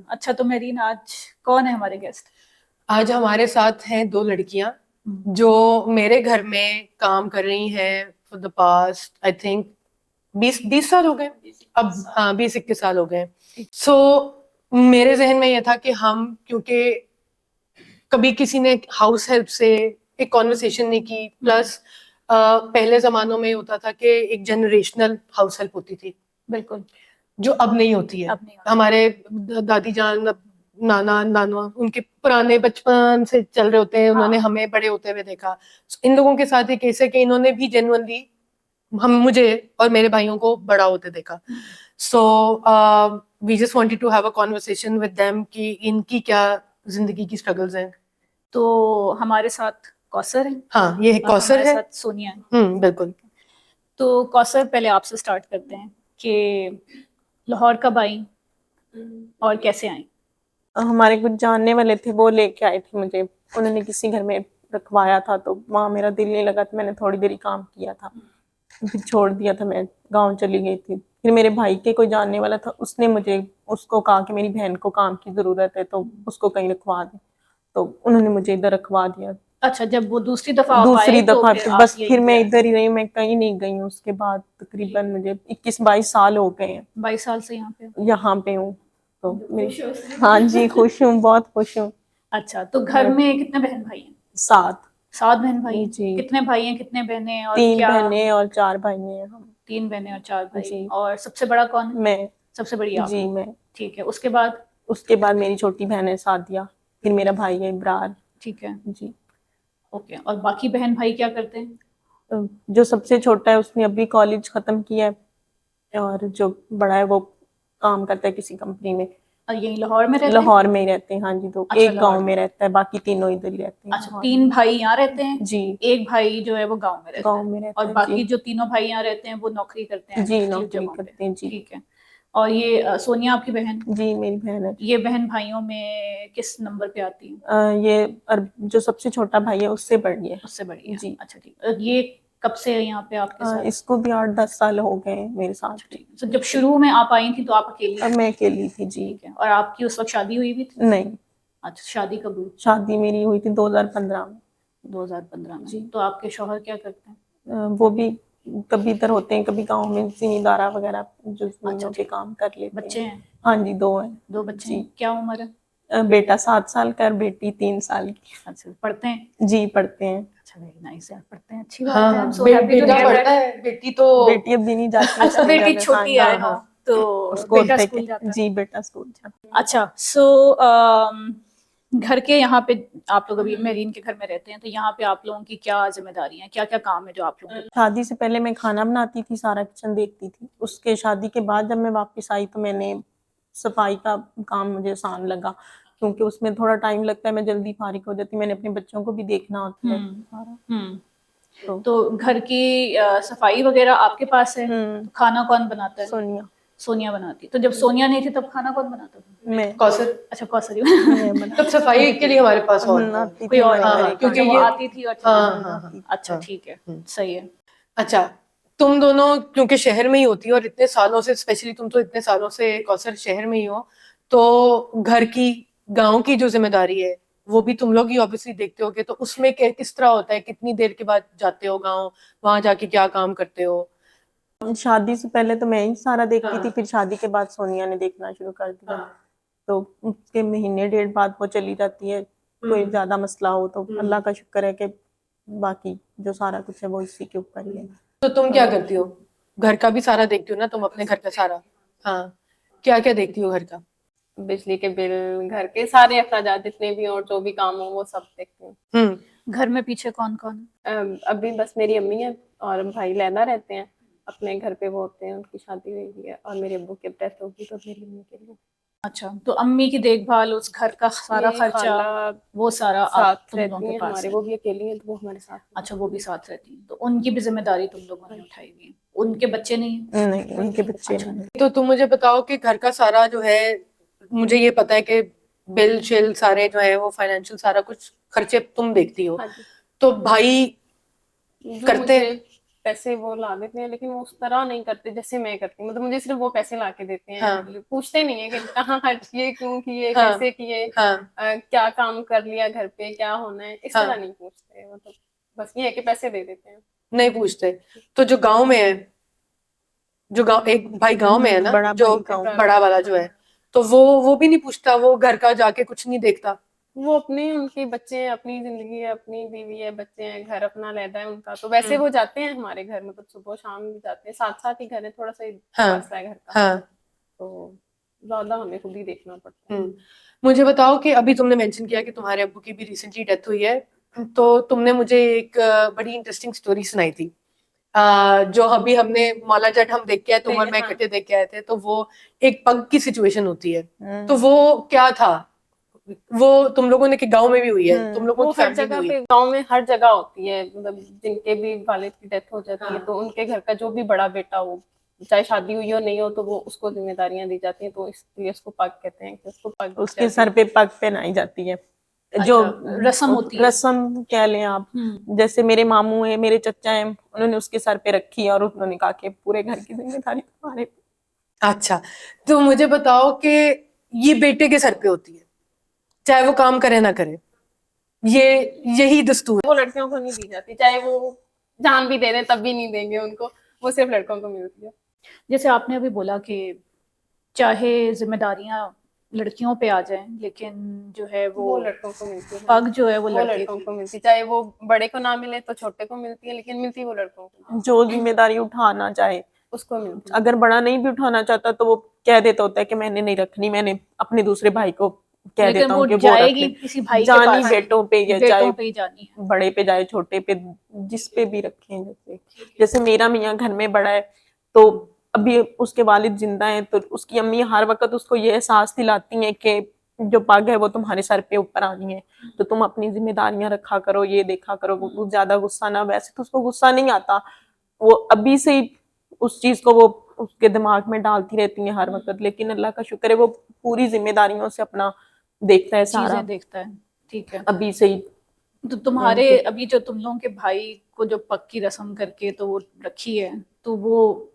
अच्छा, तो मेरीन आज कौन है हमारे गेस्ट? आज हमारे साथ हैं दो लड़कियां जो मेरे घर में काम कर रही हैं for the past I think 20 साल हो गए अब। हाँ, 20-21 साल हो गए। सो मेरे जहन में यह था कि हम, क्योंकि कभी किसी ने हाउस हेल्प से एक कॉन्वर्सेशन नहीं की, प्लस पहले जमानों में होता था कि एक जनरेशनल हाउस हेल्प होती थी, बिल्कुल, जो अब नहीं होती है। अब नहीं होती। हमारे दादी जान, नाना नाना उनके पुराने बचपन से चल रहे होते हैं, उन्होंने हमें बड़े होते हुए देखा। इन लोगों के साथ एक केस है कि इन्होंने भी जेन्युइनली हम, मुझे और मेरे भाइयों को बड़ा होते देखा। So we just wanted to have a conversation with them कि इनकी क्या जिंदगी की स्ट्रगल्स हैं। तो हमारे साथ कौसर है। हाँ, ये और कौसर हमारे है। साथ सोनिया है। बिल्कुल। तो कौसर, पहले आपसे स्टार्ट करते हैं कि लाहौर कब आई और कैसे आई? हमारे कुछ जानने वाले थे, वो लेके आए थे मुझे। उन्होंने किसी घर में रखवाया था, तो वहाँ मेरा दिल नहीं लगा, तो मैंने थोड़ी देर ही काम किया था, फिर छोड़ दिया था। मैं गांव चली गई थी। फिर मेरे भाई के कोई जानने वाला था, उसने मुझे उसको कहा कि मेरी बहन को काम की ज़रूरत है, तो उसको कहीं रखवा दे। तो उन्होंने मुझे इधर रखवा दिया। अच्छा, जब वो दूसरी दफा आप आए दूसरी तो दफा फिर बस आप यहीं फिर मैं पे आए? इधर ही रही, मैं कहीं नहीं गई हूँ। उसके बाद तकरीबन मुझे 21-22 साल हो गए हैं 22 साल से यहाँ पे? यहाँ पे हूँ। तो मेरी, हाँ जी, खुश हूँ, बहुत खुश हूँ। अच्छा, तो घर में कितने बहन भाई हैं? 7। 7 बहन भाई हैं। जी। कितने भाई हैं, कितने बहनें और 3 क्या? बहनें और 4 भाई हैं हम। 3 बहनें और 4 भाई। जी। और सबसे बड़ा कौन है? मैं। सबसे बड़ी आप जी, हैं। मैं। ठीक है, उसके बाद? उसके बाद मेरी छोटी बहन है सादिया, फिर मेरा भाई है इब्रार। ठीक है, जी। ओके। और बाकी बहन भाई क्या करते हैं? जो सबसे छोटा है उसने अभी कॉलेज खत्म किया है, और जो बड़ा है वो काम करता है किसी कंपनी में। और यहीं लाहौर में रहते हैं? लाहौर में ही रहते हैं, हाँ जी। तो अच्छा, एक गांव लाहौर में रहता है, बाकी तीनों इधर ही रहते हैं। अच्छा, 3 भाई यहाँ रहते हैं? जी। एक भाई जो है वो गांव में रहता गांव है? में रहता और है बाकी जी। जो तीनों भाई यहाँ रहते हैं वो नौकरी करते हैं जी, मुख्तलिफ नौकरी जगहों पे? करते हैं जी। ठीक है। और ये सोनिया आपकी बहन? जी, मेरी बहन है। ये बहन भाइयों में किस नंबर पे आती है? जो सबसे छोटा भाई है उससे बड़ी है। उससे बड़ी है? जी। अच्छा, ठीक। ये कब से है यहाँ पे आपके साथ? इसको भी 8-10 साल हो गए हैं मेरे साथ। अच्छा, ठीक। तो जब शुरू में आप आई थी तो आप अकेली अब थी? मैं अकेली थी जी। ठीक है। और आपकी उस वक्त शादी हुई भी थी? नहीं, अच्छा, शादी कब हुई? शादी मेरी हुई थी 2015 में। 2015 में? जी। तो आपके शौहर क्या करते हैं? वो भी कभी इधर होते हैं, कभी गांव में जिमींदारा वगैरह, जो जमीनों के ठीक। काम कर लेते बच्चे हैं। हैं? हाँ जी, 2 हैं। 2 बच्चे जी। हैं। क्या उम्र है? बेटा 7 साल का और बेटी 3 साल की। अच्छा, पढ़ते हैं? जी, पढ़ते हैं। अच्छा, वेरी नाइस यार, पढ़ते हैं, अच्छी बात है। हाँ, I am so happy to बेटा हियर पढ़ता दैट। है, बेटी तो बेटी अभी नहीं जाती है अच्छा, स्कूल बेटी जाने। हाँ छोटी है, आई हाँ नो। हाँ। तो उसको बेटा देखे स्कूल जाता है? जी, बेटा स्कूल जाता है। अच्छा, सो घर के यहाँ पे आप लोग अभी मेरीन के घर में रहते हैं, तो यहाँ पे आप लोगों की क्या जिम्मेदारी है, क्या क्या काम है जो आप लोगों के? शादी से पहले मैं खाना बनाती थी, सारा किचन देखती थी। उसके शादी के बाद जब मैं वापस आई तो मैंने सफाई का काम मुझे आसान लगा, क्योंकि उसमें थोड़ा टाइम लगता है, मैं जल्दी फारिग हो जाती। मैंने अपने बच्चों को भी देखना होता है सारा। तो तो घर की सफाई वगैरह आपके पास है? तो खाना कौन बनाता है? सोनिया। सोनिया बनाती। तो जब सोनिया नहीं थी तब खाना कौन बनाता था? मैं। कौसर। अच्छा, कौसरी। मैं बना तब सफाई के लिए हमारे पास और आती कोई थी और हमारे नहीं घर था? एक क्योंकि अच्छा, वो ये आती थी और चली हाँ जाती हाँ थी। हाँ अच्छा, हाँ। ठीक है, सही है। अच्छा, तुम दोनों क्योंकि शहर में ही होती हो और इतने सालों से, स्पेशली तुम तो इतने सालों से कौसर शहर में ही हो, तो घर की, गांव की जो जिम्मेदारी है वो भी तुम लोग ही ऑब्वियसली देखते होगे। तो उसमें किस तरह होता है, कितनी देर के बाद जाते हो गांव, वहां जाके क्या काम करते हो? शादी से पहले तो मैं ही सारा देखती थी, हाँ। फिर शादी के बाद सोनिया ने देखना शुरू कर दिया। तो उसके महीने डेढ़ बाद वो चली जाती है। कोई ज्यादा मसला हो तो अल्लाह का शुक्र है कि बाकी जो सारा कुछ है वो इसी के ऊपर ही है। तो तुम क्या करती हो? घर का भी सारा देखती हो ना तुम, अपने घर का सारा? हाँ, क्या क्या देखती हो घर का? बिजली के बिल, घर के सारे अखराजात जितने भी और जो भी काम हो वो सब देखती हूँ। घर में पीछे कौन कौन है? अभी बस मेरी अम्मी है और भाई लैदा रहते हैं अपने घर पे, वो होते हैं, उनकी शादी हुई है, और मेरे अब्बू की डेथ होगी तो मेरी अम्मी के लिए। अच्छा, तो अम्मी की देखभाल, उस घर का सारा ये खर्चा, खाला वो सारा आप साथ तुम लोगों रहती के हैं पास हमारे, है? वो भी अकेली हैं तो वो हमारे साथ हैं। अच्छा, वो भी साथ रहती हैं, तो उनकी भी जिम्मेदारी तुम लोगों ने उठाई हुई है? उनके बच्चे नहीं हैं? नहीं, उनके बच्चे अच्छा। नहीं। तो तुम मुझे बताओ कि घर का सारा जो है, मुझे ये पता है कि बिल शिल सारे जो है वो फाइनेंशियल सारा कुछ खर्चे तुम देखती हो, हाँ जी। तो भाई जो करते मुझे पैसे वो ला देते हैं, लेकिन वो उस तरह नहीं करते जैसे मैं करती हूँ। मतलब मुझे सिर्फ वो पैसे ला के देते हैं, हाँ पूछते नहीं है कि कहाँ खर्च किए, क्यों किए, हाँ कैसे किए, हाँ क्या काम कर लिया घर पे, क्या होना है, इस तरह हाँ, नहीं पूछते हैं। मतलब बस ये है कि पैसे दे देते हैं। नहीं पूछते। तो जो गांव में है, जो गांव, एक भाई गांव में है ना, बड़ा जो भाई गाँव में। बड़ा वाला जो है, तो वो भी नहीं पूछता, वो घर का जाके कुछ नहीं देखता? वो अपने, उनके बच्चे हैं, अपनी जिंदगी है, अपनी बीवी है, बच्चे हैं, घर अपना रहता है उनका, तो वैसे वो जाते हैं हमारे घर में, मतलब सुबह शाम भी जाते हैं, साथ साथ ही घर है, थोड़ा सा ही हाँ फासला है घर का, हाँ। तो ज्यादा हमें खुद ही देखना पड़ता है। मुझे बताओ कि अभी तुमने मेंशन किया कि तुम्हारे अब्बू की भी रिसेंटली डेथ हुई है, तो तुमने मुझे एक बड़ी इंटरेस्टिंग स्टोरी सुनाई थी, जो अभी हमने मौला जट हम देख के आए, तुम और मैं हाँ। इकट्ठे देख के आए थे, तो वो एक पग की सिचुएशन होती है, तो हम्म। वो क्या था? वो तुम लोगों ने, कि गांव में भी हुई है, तुम लोगों वो की हर फैमिली में जगह हुई पे, है? गांव में हर जगह होती है, मतलब जिनके भी वालिद की डेथ हो जाती है हाँ। तो उनके घर का जो भी बड़ा बेटा हो, चाहे शादी हुई हो नहीं हो, तो वो उसको जिम्मेदारियां दी जाती हैं, तो इसलिए उसको पग कहते हैं कि उसको पग दी उसके जाती सर है। पे पग पहनाई जाती है, जो अच्छा, रस्म होती है। रस्म कह लें आप। जैसे मेरे मामू है, मेरे चचा हैं, उन्होंने उसके सर पे रखी है और उन्होंने कहा कि पूरे घर की जिम्मेदारी तुम्हारे पे। अच्छा, तो मुझे बताओ कि ये बेटे के सर पे होती है, चाहे वो काम करे ना करे, ये यही दस्तूर वो लड़कियों को नहीं दी जाती, चाहे वो जान भी दे दें तब भी नहीं देंगे उनको, वो सिर्फ लड़कों को मिलती है। जैसे आपने अभी बोला कि चाहे जिम्मेदारियां लड़कियों पे आ जाएं, लेकिन जो है वो वो लड़कों को मिलती है, पग जो है वो वो लड़के लड़कों को। को मिलती है, चाहे वो बड़े को ना मिले तो छोटे को मिलती है, लेकिन मिलती वो लड़कों को, जो जिम्मेदारी उठाना चाहे, उसको मिलती है। अगर बड़ा नहीं भी उठाना चाहता तो वो कह देता होता है कि मैंने नहीं रखनी, मैंने अपने दूसरे भाई को कह लेकिन देता वो हूँ कि वो रख जाएगी ले। किसी भाई के जानी पास, बेटों पे या चाहे बेटों पे ही जानी है। बड़े पे जाए छोटे पे, जिस पे भी रखें। जैसे जैसे मेरा मियाँ घर में बड़ा है, तो अभी उसके वालिद जिंदा हैं, तो उसकी अम्मी हर वक्त उसको ये एहसास दिलाती हैं कि जो पग है वो तुम्हारे सर पे ऊपर आनी है, तो तुम अपनी जिम्मेदारियां रखा करो, ये देखा करो, वो ज्यादा गुस्सा ना। वैसे तो उसको गुस्सा नहीं आता, वो अभी से ही उस चीज को वो उसके दिमाग में डालती रहती हैं हर वक्त, लेकिन अल्लाह का शुक्र है वो पूरी जिम्मेदारियों से अपना देखता है सारा चीजें देखता है, ठीक है। अभी से ही। तो तुम्हारे अभी जो तुम लोगों के भाई को जो पग की रस्म करके तो वो रखी है, तो वो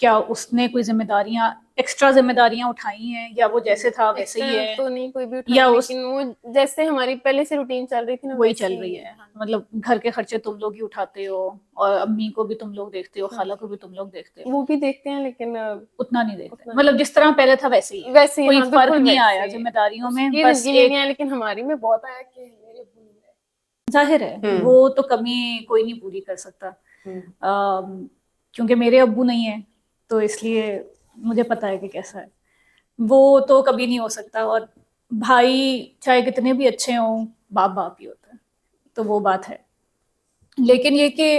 क्या उसने कोई जिम्मेदारियां, एक्स्ट्रा जिम्मेदारियां उठाई हैं, या वो जैसे था वैसे ही है, तो नहीं कोई भी उठाई, या उस लेकिन वो जैसे हमारी पहले से रूटीन चल रही थी ना, वही वैसे चल ही रही है? हाँ। मतलब घर के खर्चे तुम लोग ही उठाते हो, और अम्मी को भी तुम लोग देखते हो, खाला को भी तुम लोग देखते हो? वो भी देखते हैं, लेकिन उतना नहीं देखते, उतना मतलब जिस तरह पहले था वैसे ही है? वैसे ही, कोई हाँ फर्क बिल्कुल नहीं वैसे आया जिम्मेदारियों में, उसकी बस जिंदगी में एक नहीं आया, लेकिन हमारी में बहुत आया कि मेरे अब्बू नहीं रहे। जाहिर है वो तो कमी कोई नहीं पूरी कर सकता। क्योंकि मेरे अब्बू नहीं है, तो इसलिए मुझे पता है कि कैसा है। वो तो कभी नहीं हो सकता, और भाई चाहे कितने भी अच्छे हों, बाप बाप ही होता है, तो वो बात है। लेकिन ये कि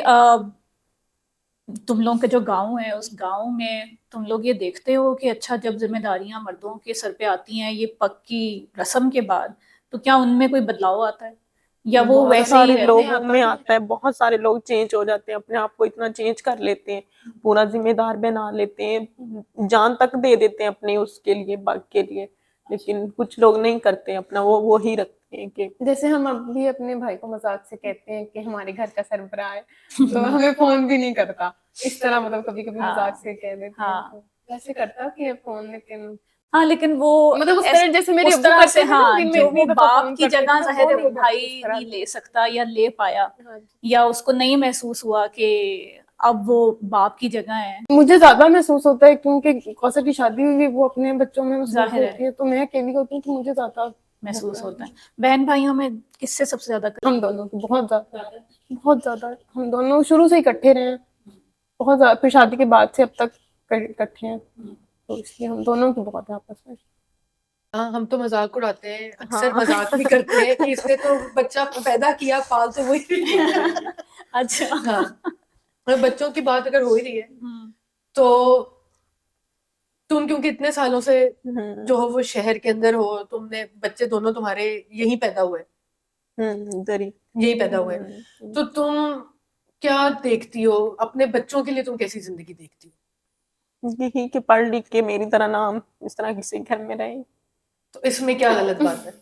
तुम लोगों के जो गांव है, उस गांव में तुम लोग ये देखते हो कि अच्छा, जब जिम्मेदारियां मर्दों के सर पे आती हैं ये पग की रस्म के बाद, तो क्या उनमें कोई बदलाव आता है, या वो बहुत वैसे ही सारे रहते हैं? लोगों में आता है, बहुत सारे लोग चेंज हो जाते हैं, अपने आप को इतना चेंज कर लेते हैं, पूरा जिम्मेदार बना लेते हैं, जान तक दे देते हैं अपने उसके लिए, बाग के लिए। लेकिन कुछ लोग नहीं करते, अपना वो ही रखते हैं कि जैसे हम अभी अपने भाई को मजाक से कहते हैं कि हमारे घर का सरबराह है, तो हमें फोन भी नहीं करता, इस तरह मतलब कभी कभी मजाक से कह देते हैं, हाँ। तो वैसे करता कि फोन, लेकिन हाँ, लेकिन वो मतलब उस तरह जैसे मेरे उस अब्बू तरह करते से, थे ना, हाँ, दिन में जो इतनी वो दफा बाप फोन की करते थे जगह ना, जाहिर है वो नहीं करते भाई उस तरह नहीं ले सकता या ले पाया, हाँ जी। या उसको नहीं महसूस हुआ कि अब वो बाप की जगह है। मुझे ज्यादा महसूस होता है क्योंकि कौसर की शादी हुई, वो अपने बच्चों में मसरूफ जाहिर है होती है, तो मैं अकेली होती हूँ, तो मुझे ज्यादा महसूस होता है। बहन भाइयों में किससे सबसे ज्यादा हम दोनों की बहुत ज्यादा, बहुत ज्यादा, हम दोनों शुरू से इकट्ठे रहे हैं, बहुत ज्यादा, फिर शादी के बाद से अब तक इकट्ठे हैं, तो इसलिए हम दोनों की बहुत है आपस में। हाँ, हम तो मजाक उड़ाते हैं, अक्सर हाँ। मजाक भी करते हैं कि इसने तो बच्चा पैदा किया, पाल तो वही रही है। अच्छा। हाँ, और बच्चों की बात अगर हो ही रही है, तो तुम क्योंकि इतने सालों से जो हो वो शहर के अंदर हो, तुमने बच्चे दोनों तुम्हारे यहीं पैदा हुए, इधर ही। यहीं पैदा हुए, तो तुम क्या देखती हो अपने बच्चों के लिए, तुम कैसी जिंदगी देखती हो? यही कि पढ़ लिख के मेरी तरह नाम इस तरह किसी घर में रहे। तो इसमें क्या गलत बात है?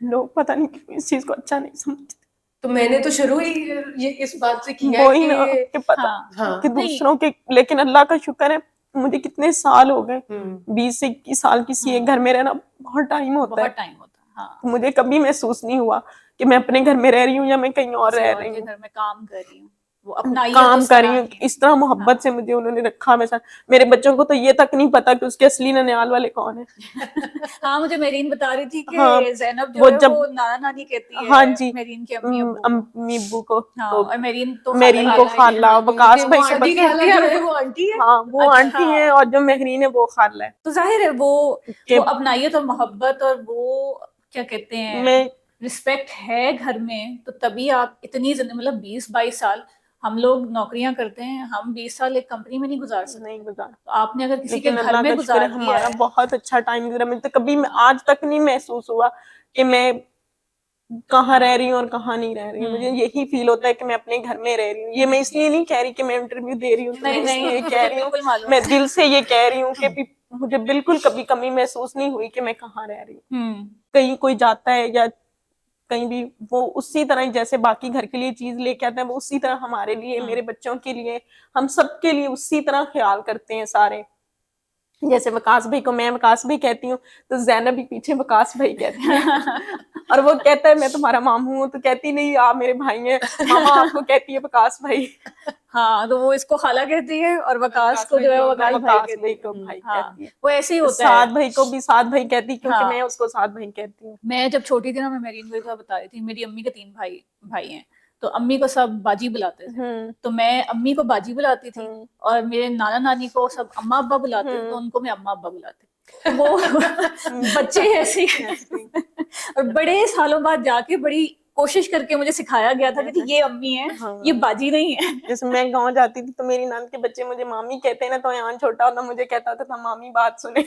लोग पता नहीं क्यों इस चीज को अच्छा नहीं समझते। तो मैंने तो शुरू ही ये इस बात से किया है वही ना कि पता हाँ हाँ कि दूसरों के, लेकिन अल्लाह का शुक्र है मुझे कितने साल हो गए, 20 से 21 साल किसी एक घर में रहना बहुत टाइम होता है। बहुत टाइम होता है। हाँ, तो मुझे कभी महसूस नहीं हुआ कि मैं अपने घर में रह रही हूँ या मैं कहीं और किसी रह और रही के हूँ, घर में काम कर रही हूँ, वो अपनाइयत काम उस कर तरह रही हूँ। की है। इस तरह मोहब्बत से मुझे उन्होंने रखा मेरे साथ। मेरे बच्चों को तो ये तक नहीं पता कि उसके असली ननिहाल वाले कौन है। हाँ, मुझे मेरीन बता रही थी कि हाँ, ज़ैनब जो वो है जब वो नाना नानी कहती हाँ है जी, मेरीन के अम्मी अब्बू को। अम्मी अब्बू को, हाँ, तो और मेरीन तो मेरीन खाला को कहलाएगी। खाला, वकास वो भाई के आंटी बच्चे, कहती है, वो आंटी है। हाँ वो अच्छा। आंटी है और जो महरीन है वो खाला है। तो जाहिर है वो कि अपनाइयत और मोहब्बत और वो क्या कहते हैं मैं रिस्पेक्ट है घर में, तो तभी आप इतनी मतलब 20-22 साल हम लोग नौकरियां करते हैं, हम 20 साल एक कंपनी में नहीं गुजार सकते। नहीं गुजार, तो आपने अगर किसी के लेकिन घर अल्लाह में का शुक्र है गुजार दिया हमारा है, बहुत अच्छा टाइम गुजरा। मुझे तो कभी आज तक नहीं महसूस हुआ कि मैं कहाँ रह रही हूँ और कहाँ नहीं रह रही हूँ। मुझे यही फील होता है कि मैं अपने घर में रह रही हूँ। ये मैं इसलिए नहीं कह रही कि मैं इंटरव्यू दे रही हूँ, तो मैं नहीं नहीं इसलिए मुझे कह रही हूँ, बिल्कुल मालूम मैं है। दिल से ये कह रही हूँ कि मुझे बिल्कुल कभी कमी महसूस नहीं हुई कि मैं कहाँ रह रही हूँ। कहीं कोई जाता है या कहीं भी, वो उसी तरह ही जैसे बाकी घर के लिए चीज लेके आते हैं, वो उसी तरह हमारे लिए, मेरे बच्चों के लिए, हम सबके लिए उसी तरह ख्याल करते हैं सारे। जैसे वकास भाई को मैं वकास भाई कहती हूँ तो जैनब भी पीछे वकास भाई कहती है। और वो कहता है मैं तुम्हारा मामू हूँ, तो कहती नहीं आप मेरे भाई हैं, मामा आपको कहती है वकास भाई। हाँ, तो वो इसको खाला कहती है और वकास को जो है वो वकास भाई वकास कहती भाई है। को भाई हाँ, कहती है। वो ऐसे ही होता साद है। भाई को भी साद भाई कहती है, क्योंकि हाँ। मैं उसको साद भाई कहती हूँ। मैं जब छोटी थी ना, मैं मेरीन को एक बार बता रही थी, मेरी अम्मी के 3 भाई भाई हैं, तो अम्मी को सब बाजी बुलाते थे, तो मैं अम्मी को बाजी बुलाती थी, और मेरे नाना नानी को सब अम्मा अब्बा बुलाते थे, तो उनको मैं अम्मा अब्बा बुलाती। तो वो बच्चे ऐसे ही और बड़े सालों बाद जाके बड़ी कोशिश करके मुझे सिखाया गया था कि ये अम्मी है, ये बाजी नहीं है। जैसे मैं गांव जाती थी तो मेरी नान के बच्चे मुझे मामी कहते हैं ना, तो यहाँ छोटा होता मुझे कहता होता था मामी बात सुने।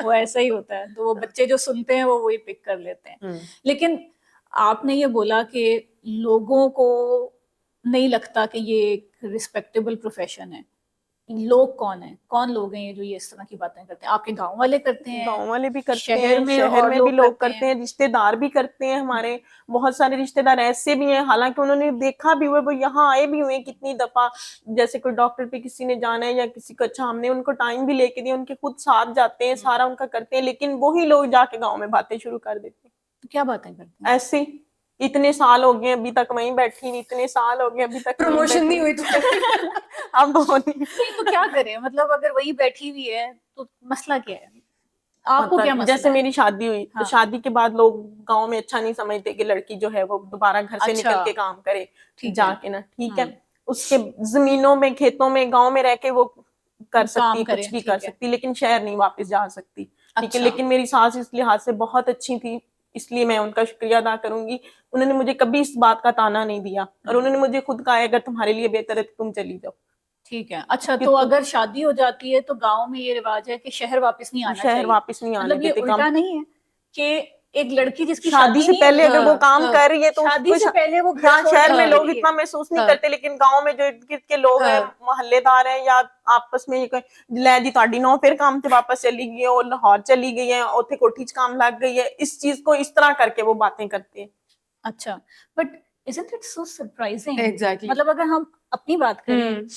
वो ऐसा ही होता है, तो वो बच्चे जो सुनते हैं वो वही पिक कर लेते हैं। लेकिन आपने ये बोला कि लोगों को नहीं लगता कि ये एक रिस्पेक्टेबल प्रोफेशन है। लोग कौन है, कौन लोग हैं ये जो ये इस तरह की बातें करते हैं? आपके गांव वाले करते हैं, गांव वाले भी करते शहर हैं, में शहर और में भी लोग करते हैं, रिश्तेदार भी करते हैं। हमारे बहुत सारे रिश्तेदार ऐसे भी हैं, हालांकि उन्होंने देखा भी हुआ, वो यहाँ आए भी हुए कितनी दफा। जैसे कोई डॉक्टर पे किसी ने जाना है या किसी को, अच्छा हमने उनको टाइम भी लेके दिया, उनके खुद साथ जाते हैं, सारा उनका करते हैं, लेकिन वही लोग जाके गाँव में बातें शुरू कर देते हैं। तो क्या बातें करते हैं? ऐसे इतने साल हो गए अभी तक वहीं बैठी, इतने साल हो गए अभी तक प्रमोशन नहीं हुई अब होनी। नहीं तो क्या करें, मतलब अगर वही बैठी हुई है तो मसला क्या है? आपको क्या मसला जैसे है? मेरी शादी हुई तो शादी के बाद लोग गांव में अच्छा नहीं समझते कि लड़की जो है वो दोबारा घर से निकल के काम करे जाके ना, ठीक है, उसके जमीनों में, खेतों में, गांव में रह के वो कर सकती, कुछ भी कर सकती, लेकिन शहर नहीं वापस जा सकती, ठीक है। लेकिन मेरी सास इस लिहाज से बहुत अच्छी थी, इसलिए मैं उनका शुक्रिया अदा करूंगी। उन्होंने मुझे कभी इस बात का ताना नहीं दिया, और उन्होंने मुझे खुद कहा अगर तुम्हारे लिए बेहतर है तो तुम चली जाओ। ठीक है। अच्छा, तो अगर शादी हो जाती है तो गांव में ये रिवाज है कि शहर वापस नहीं आना चाहिए। शहर वापस नहीं आने मतलब ये देते। उल्टा नहीं है कि एक लड़की जिसकी शादी से पहले अगर वो काम कर रही है तो शादी से पहले वो यहाँ शहर में लोग इतना महसूस नहीं करते, लेकिन गांव में जो इर्द गिर्द के लोग हैं, मोहल्लेदार हैं, या आपस में ले जी ਤੁਹਾਡੀ नौ फिर काम से वापस चली गई है, और लाहौर चली गई है, उथे कोठी च काम लग गई है, इस चीज को इस तरह करके वो बातें करते हैं। अच्छा, but isn't it so surprising? Exactly. मतलब अगर हम अपनी बात करें,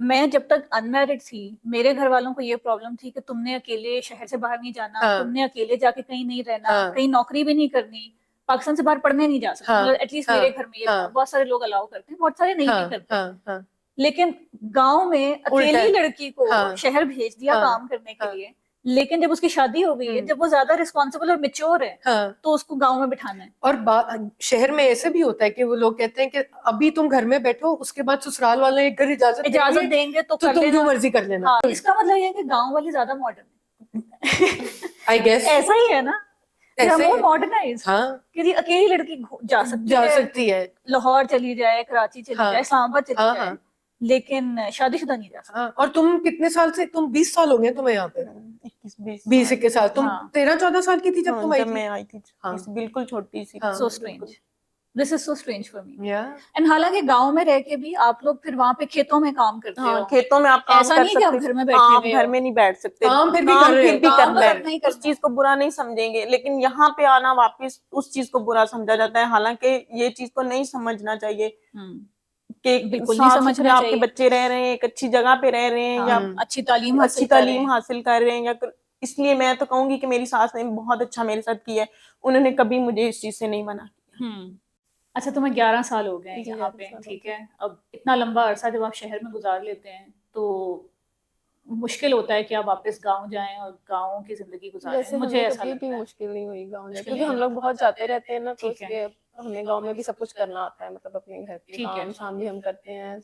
मैं जब तक अनमैरिड थी, मेरे घर वालों को ये प्रॉब्लम थी कि तुमने अकेले शहर से बाहर नहीं जाना, तुमने अकेले जाके कहीं नहीं रहना, कहीं नौकरी भी नहीं करनी, पाकिस्तान से बाहर पढ़ने नहीं जा सकते। मतलब एटलीस्ट मेरे घर में ये बहुत सारे लोग अलाउ करते हैं, बहुत सारे नहीं भी करते। लेकिन गांव में अकेली लड़की को शहर भेज दिया काम करने के लिए, लेकिन जब उसकी शादी हो गई है, जब वो ज्यादा रिस्पॉन्सिबल और मेच्योर है, तो उसको गांव में बिठाना है। और शहर में ऐसे भी होता है कि वो लोग कहते हैं कि अभी तुम घर में बैठो, उसके बाद ससुराल वाले अगर इजाजत देंगे तो तुम जो मर्जी कर लेना। हाँ, इसका मतलब ये है कि गांव वाले ज्यादा मॉडर्न है। आई गेस ऐसा ही है ना, मॉडर्नाइज। हाँ, कि अकेली लड़की जा सकती है, है, लाहौर चली जाए, कराची चली जाए, इस्लामाबाद चली जाए, लेकिन शादीशुदा नहीं जा सकते। हाँ, और तुम कितने साल से, तुम 20 साल हो गए तुम्हें यहाँ पे? 20-21 साल। तुम हाँ। 13-14 साल की थी जब तुम आई जब थी? मैं आई थी हाँ। बिल्कुल छोटी सी हाँ। So strange, this is so strange for me. या एंड हालांकि गांव में रह के भी आप लोग फिर वहां पे खेतों में काम करते हाँ, हो, खेतों में आप काम ऐसा कर नहीं कि आप सकते घर में हो। बैठे हाँ, हुए आप घर हो। में नहीं बैठ सकते, काम फिर भी काम कर रहे फिर हो। भी काम करना तो है, करना ही उस करना चीज को बुरा नहीं समझेंगे, लेकिन यहाँ पे आना वापस उस चीज को बुरा समझा जाता है। हालांकि ये चीज को नहीं समझना चाहिए कि बिल्कुल नहीं साफ सुथरे समझना आपके चाहिए। बच्चे रह रहे हैं, एक अच्छी जगह पे रह रहे हैं, या हाँ, अच्छी तालीम अच्छी हासिल कर रहे तालीम हैं। हासिल कर रहे हैं, या इसलिए मैं तो कहूंगी कि मेरी सास ने बहुत अच्छा मेरे साथ किया है। उन्होंने कभी मुझे इस चीज से नहीं मना किया। अच्छा, तुम्हें 11 साल हो गए हैं जी, यहाँ 11 पे, साल हो ठीक है। अब इतना लंबा अरसा जब आप शहर में गुजार लेते हैं तो मुश्किल होता है कि आप वापस गांव जाएं और गांव की जिंदगी गुजारें। वैसे मुझे हमें ऐसा कभी लगता भी है। मुश्किल नहीं हुई गाँव जाके, मुश्किल क्योंकि नहीं हम हुई। लोग बहुत जाते रहते हैं ना, तो ठीक है, इसलिए हमें गाँव में भी सब कुछ करना आता है, मतलब अपने घर के ठीक है। काम शाम भी हम करते हैं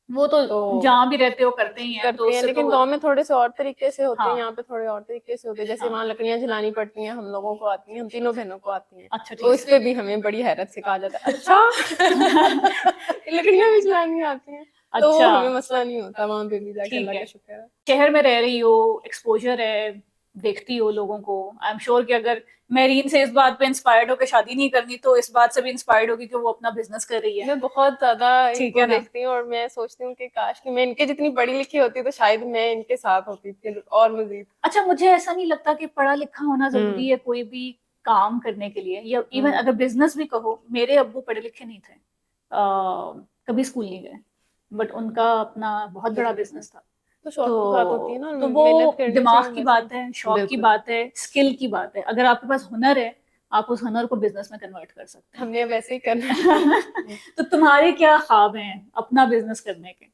वो तो तो जहाँ भी रहते हो करते ही हैं, तो करते हैं। उससे लेकिन तो गाँव में थोड़े से और तरीके से होते हैं, हाँ। यहाँ पे थोड़े और तरीके से होते हैं। जैसे हाँ। वहाँ लकड़ियाँ जलानी पड़ती हैं, हम लोगों को आती हैं, हम तीनों बहनों को आती हैं। अच्छा, तो ठीक इस पे भी हमें बड़ी हैरत से कहा जाता है, अच्छा लकड़ियाँ भी जलानी आती हैं, तो अच्छा, हमें मसला नहीं होता वहाँ पे भी जाके, ठीक अल्लाह है। का शुक्र है। शहर में रह रही हो, एक्सपोजर है, देखती हो लोगों को। आई एम श्योर कि अगर मेरीन से इस बात पे इंस्पायर्ड हो कि शादी नहीं करनी, तो इस बात से भी इंस्पायर्ड होगी कि वो अपना बिजनेस कर रही है। मैं बहुत ज्यादा ठीक इनको है ना? देखती हूँ, और मैं सोचती हूँ कि काश कि मैं इनके जितनी पढ़ी लिखी होती तो शायद मैं इनके साथ होती थी और मजीद। अच्छा, मुझे ऐसा नहीं लगता कि पढ़ा लिखा होना जरूरी है कोई भी काम करने के लिए, या इवन अगर बिजनेस भी कहो। मेरे अब्बू पढ़े लिखे नहीं थे, कभी स्कूल नहीं गए, बट उनका अपना बहुत बड़ा बिजनेस था। तो शौक की बात होती है तो ना, तो वो मेहनत करनी दिमाग चाहिए की वैसे। बात है, शौक की बिल्कुल। बात है, स्किल की बात है। अगर आपके पास हुनर है, आप उस हुनर को बिजनेस में कन्वर्ट कर सकते हमने वैसे ही करना हैं। तो तुम्हारे क्या ख्वाब हैं अपना बिजनेस करने के?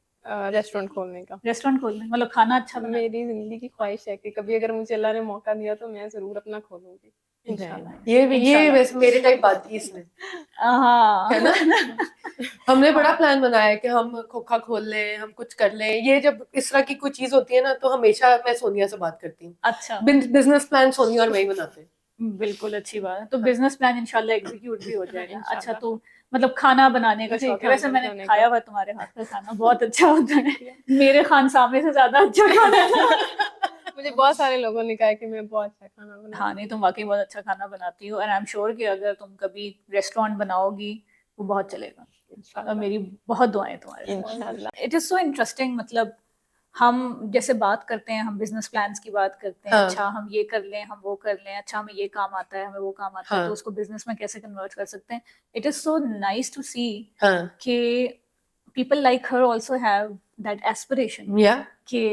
रेस्टोरेंट खोलने का। रेस्टोरेंट खोलने, मतलब खाना अच्छा बनाना? मेरी जिंदगी की ख्वाहिश है कि कभी अगर मुझे अल्लाह ने मौका दिया तो मैं जरूर अपना खोलूंगी इंशाल्लाह। ये इंशाल्लाह। वैसे मेरे टाइप बात थी इसने, हाँ, है ना? हमने बड़ा प्लान बनाया है कि हम खोखा खोल लें, हम कुछ कर लें। ये जब इस तरह की कोई चीज होती है ना, तो हमेशा मैं सोनिया से बात करती हूँ। अच्छा, बिजनेस प्लान सोनिया और मैं ही बनाते हैं। बिल्कुल अच्छी बात है। तो बिजनेस प्लान इंशाल्लाह एग्जीक्यूट भी हो जाएगा। अच्छा, तो मतलब खाना बनाने का जी, शौक है? खाना वैसे मैंने बनाने खाया का। हुआ तुम्हारे हाथ का खाना, बहुत अच्छा होता है। मेरे खानसामे से ज्यादा अच्छा खाना है। मुझे बहुत सारे लोगों ने कहा कि मैं बहुत अच्छा खाना बनाती हाँ, नहीं, तुम वाकई बहुत अच्छा खाना बनाती हो, एंड आई एम श्योर कि अगर तुम कभी रेस्टोरेंट बनाओगी वो बहुत चलेगा। और मेरी बहुत दुआएं तुम्हारे साथ। इंशाल्लाह। It is so interesting. मतलब हम जैसे बात करते हैं, हम बिजनेस प्लान्स की बात करते हैं। हाँ। अच्छा, हम ये कर लें, हम वो कर लें, अच्छा हमें ये काम आता है, हमें वो काम आता है, हाँ। तो उसको बिजनेस में कैसे कन्वर्ट कर सकते हैं। It is so nice to see हाँ। कि people like her also have that aspiration या कि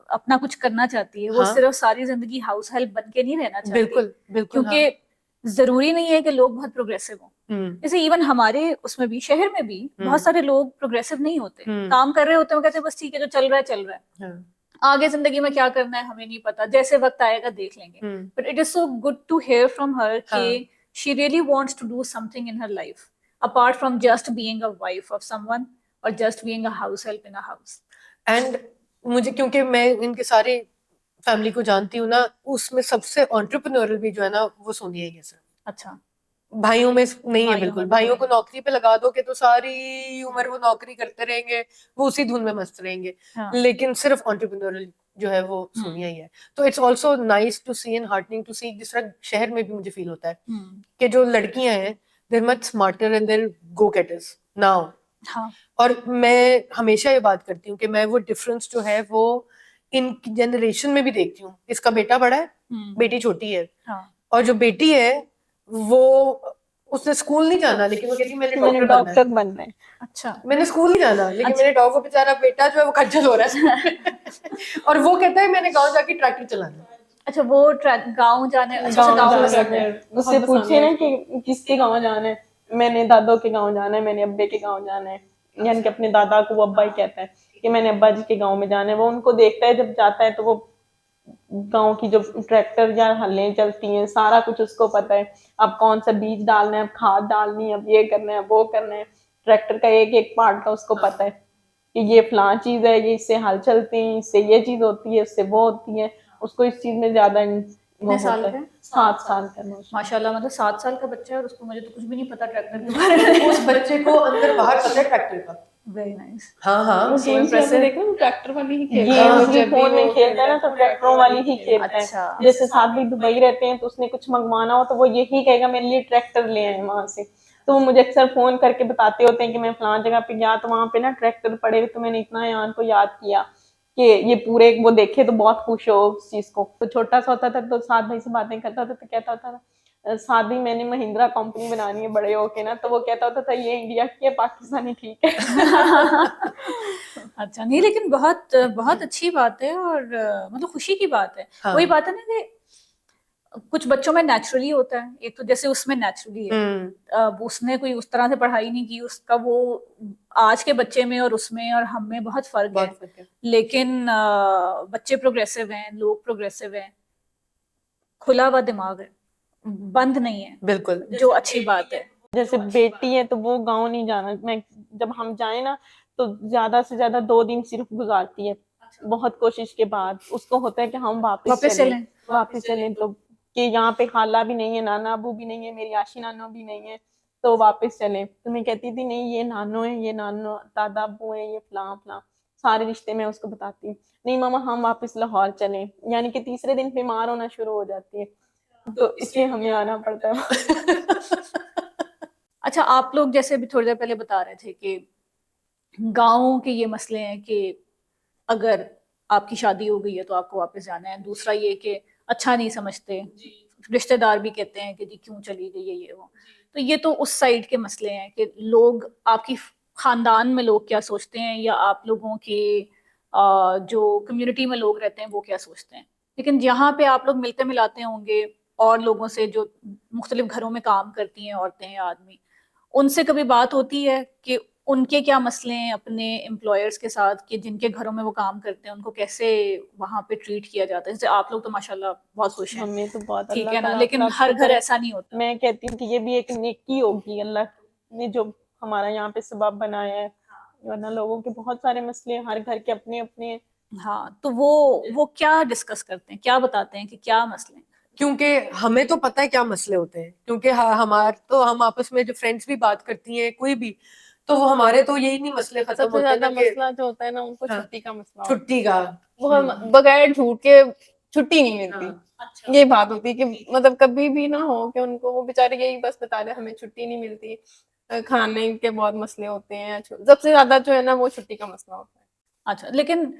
अपना कुछ करना चाहती है। वो हाँ। सिर्फ सारी जिंदगी हाउस हेल्प बन के नहीं रहना चाहती, बिल्कुल बिल्कुल। क्योंकि जरूरी नहीं है कि लोग बहुत प्रोग्रेसिव हों। हाँ। जैसे इवन हमारे उसमें भी, शहर में भी बहुत सारे लोग प्रोग्रेसिव नहीं होते। काम कर रहे होते हैं, वो कहते हैं बस ठीक है, जो चल रहा है चल रहा है, हाँ। आगे जिंदगी में क्या करना है हमें नहीं पता, जैसे वक्त आएगा देख लेंगे। But it is so good to hear from her कि she really wants to do something in her life apart from just being a wife of someone और just being a house help in a house. And मुझे, क्योंकि मैं इनके सारे family को जानती हूँ ना, उसमें सबसे एंटरप्रेन्योरल भी जो है ना, वो सोनिया ही है सर। अच्छा, भाइयों में नहीं है बिल्कुल। में भाइयों को कोई नौकरी पे लगा दो कि तो सारी उम्र वो नौकरी करते रहेंगे, वो उसी धुन में मस्त रहेंगे। हाँ। लेकिन सिर्फ एंटरप्रेन्योरल जो है वो सोनिया ही है। तो it's also nice to see and heartening to see, जिस तरह शहर में भी मुझे फील होता है कि जो लड़कियां हैं, they're much smarter and they're go getters now. हाँ, और मैं हमेशा ये बात करती हूँ कि मैं वो डिफरेंस जो है वो इन जनरेशन में भी देखती हूँ। इसका बेटा बड़ा है, बेटी छोटी है। हाँ। और जो बेटी है वो, उसने स्कूल नहीं जाना, लेकिन वो कहती है मैंने डॉक्टर बनना है। अच्छा, मैंने स्कूल नहीं जाना, लेकिन मेरे डॉग को बेचारा बेटा जो है वो खज्जल हो रहा है। और वो कहता है मैंने गांव जाके ट्रैक्टर चलाना है। अच्छा, वो गांव जाने, अच्छा गाँव गांव जाना पसंद है। है। उससे पूछे ना कि किसके गाँव जाना है, मैंने दादों के गाँव जाना है, मैंने अब्बे के गाँव जाना है। यानी कि अपने दादा को वो अब्बा ही कहता है कि मैंने अब्बा जी के गाँव में जाना है। वो उनको देखता है जब जाता है, तो वो गांव की जो ट्रैक्टर या हलें चलती हैं, सारा कुछ उसको पता है। अब कौन सा बीज डालना है, अब खाद डालनी है, अब ये करना है, वो करना है। ट्रैक्टर का एक एक पार्ट का उसको पता है कि ये फलां चीज है, ये इससे हल चलती है, इससे ये चीज होती है, इससे वो होती है। उसको इस चीज में ज्यादा कितने साल का? 7 साल का। माशाल्लाह, मतलब 7 साल का बच्चा है और उसको, मुझे तो कुछ भी नहीं पता ट्रैक्टर के बारे में। उस बच्चे को अंदर बाहर पता है ट्रैक्टर का। Very nice. हाँ हाँ वो गेम्स impressive. में देखो ट्रैक्टर वाली ही खेलता है, गेम्स वो भी जब भी फोन में वो खेलता है ना तो ट्रैक्टरों वाली ही खेलता है। अच्छा। जैसे साथ भी दुबई रहते हैं तो उसने कुछ मंगवाना हो तो वो यही कहेगा मेरे लिए ट्रैक्टर ले आए वहां से। तो वो मुझे अक्सर फोन करके बताते होते हैं कि मैं फलां जगह पे गया तो वहां पे ना ट्रैक्टर पड़े, तो मैंने इतना यान को याद किया कि ये पूरे वो देखे तो बहुत खुश हो उस चीज को। तो छोटा सा होता था तो साथ भाई से बातें करता था तो कहता था साथ भी मैंने महिंद्रा कंपनी बनानी है बड़े होके ना, तो वो कहता होता था ये इंडिया की है पाकिस्तानी ठीक है। अच्छा, नहीं लेकिन बहुत बहुत अच्छी बात है और मतलब खुशी की बात है। हाँ। वही बात है ना कि कुछ बच्चों में नेचुरली होता है, एक तो जैसे उसमें नेचुरली है, अब उसने कोई उस तरह से पढ़ाई नहीं की, उसका वो आज के बच्चे में और उसमें और हम में बहुत फर्क है। बहुत फर्क है। लेकिन बच्चे प्रोग्रेसिव हैं, लोग प्रोग्रेसिव हैं, खुला हुआ दिमाग है, बंद नहीं है, बिल्कुल। जो अच्छी बात है। जैसे बेटी है तो वो गांव नहीं जाना, मैं जब हम जाए ना तो ज्यादा से ज्यादा 2 दिन सिर्फ गुजारती है। बहुत कोशिश के बाद उसको होता है कि हम वापस चलें। वापस चलें तो कि यहाँ पे खाला भी नहीं है, नाना अबू भी नहीं है, मेरी आशी नानो भी नहीं है, तो वापस चलें। तो मैं कहती थी नहीं ये नानो है, ये नानो दादा अबू है, ये फलां फलां सारे रिश्ते मैं उसको बताती हूँ। नहीं मामा हम वापस लाहौर चलें, यानी कि तीसरे दिन बीमार होना शुरू हो जाती है, तो इसलिए हमें आना पड़ता है। अच्छा, आप लोग जैसे अभी थोड़ी देर पहले बता रहे थे कि गाँव के ये मसले हैं कि अगर आपकी शादी हो गई है तो आपको वापस जाना है। दूसरा ये कि अच्छा नहीं समझते, रिश्तेदार भी कहते हैं कि जी क्यों चली गई है ये वो। तो ये तो उस साइड के मसले हैं कि लोग आपकी खानदान में लोग क्या सोचते हैं या आप लोगों के जो कम्युनिटी में लोग रहते हैं वो क्या सोचते हैं। लेकिन जहाँ पे आप लोग मिलते मिलाते होंगे और लोगों से जो मुख्तलिफ घरों में काम करती हैं औरतें या आदमी, उनसे कभी बात होती है कि उनके क्या मसले हैं अपने एम्प्लॉयर्स के साथ, कि जिनके घरों में वो काम करते हैं उनको कैसे वहां पे ट्रीट किया जाता है। जैसे आप लोग तो माशाल्लाह बहुत खुश हैं, हमें तो बहुत ठीक अल्लाह है का ना, लाख लेकिन लाख हर शुक्र घर है। ऐसा नहीं होता। मैं कहती हूँ कि ये भी एक नेकी होगी अल्लाह ने जो हमारा यहाँ पे सबब बनाया है, वरना लोगों के बहुत सारे मसले हर घर के अपने अपने। हाँ, तो वो क्या डिस्कस करते हैं, क्या बताते हैं कि क्या मसले हैं। क्योंकि हमें तो पता है क्या मसले होते हैं, क्योंकि हम आपस में जो फ्रेंड्स भी बात करती हैं कोई भी, तो वो हमारे तो यही नहीं मसले खत्म सबसे होते ज्यादा ना कि मसला जो होता है ना उनको हाँ, छुट्टी का मसला होता छुट्टी का। है। वो बगैर झूठ के छुट्टी नहीं मिलती। ये बात होती है कि मतलब कभी भी ना हो कि उनको वो बेचारे यही बस बता रहे हमें छुट्टी नहीं मिलती। खाने के बहुत मसले होते हैं, सबसे ज्यादा जो है ना वो छुट्टी का मसला होता है। अच्छा, लेकिन